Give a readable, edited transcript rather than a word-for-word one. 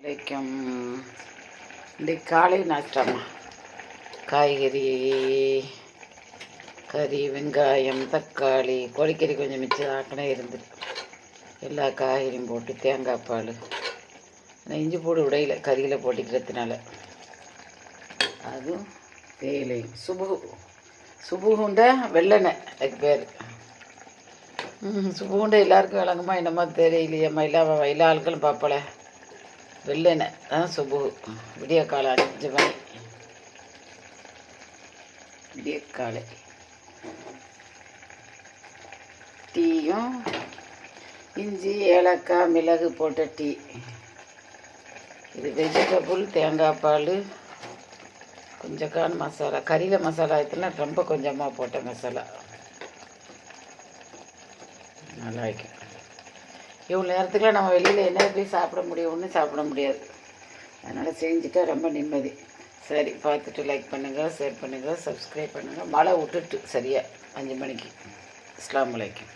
வலைக்கம். இன்றைக்கு காலை நாஷ்டாமா காய்கறி, கறி, வெங்காயம், தக்காளி, கோழிக்கறி கொஞ்சம் மிச்சம் ஆக்கினே இருந்துட்டு எல்லா காய்கறியும் போட்டு தேங்காய் பால், இஞ்சி பூடு உடையில கறியில் போட்டுக்கிறதுனால அதுவும் தேயிலை சுபுகுண்ட வெள்ளெண்ணெய் அதுக்கு பேர். சுபுகுண்ட எல்லாருக்கும் விளங்குமா என்னமோ தெரியலையம்மா. எல்லா ஆட்களும் பார்ப்பல. வெள்ளெண்ணெய் தான் சுபு. விடிய காலை 5 மணி விடிய காலை டீயும் இஞ்சி, ஏலக்காய், மிளகு போட்ட டீ. இது வெஜிடபுள், தேங்காய் பால், கொஞ்சம் மசாலா. கறியில் மசாலா ஆயிடுச்சுன்னா ரொம்ப கொஞ்சமாக போட்ட மசாலா நல்லா வைக்கும். இவ்வளோ நேரத்துக்குலாம் நம்ம வெளியில் என்ன போய் சாப்பிட முடியும்? ஒன்றும் சாப்பிட முடியாது. அதனால் செஞ்சுட்டா ரொம்ப நிம்மதி. சரி, பார்த்துட்டு லைக் பண்ணுங்கள், ஷேர் பண்ணுங்கள், சப்ஸ்கிரைப் பண்ணுங்கள். மழை விட்டுட்டு சரியாக 5 மணிக்கு. அஸ்ஸலாமு அலைக்கும்.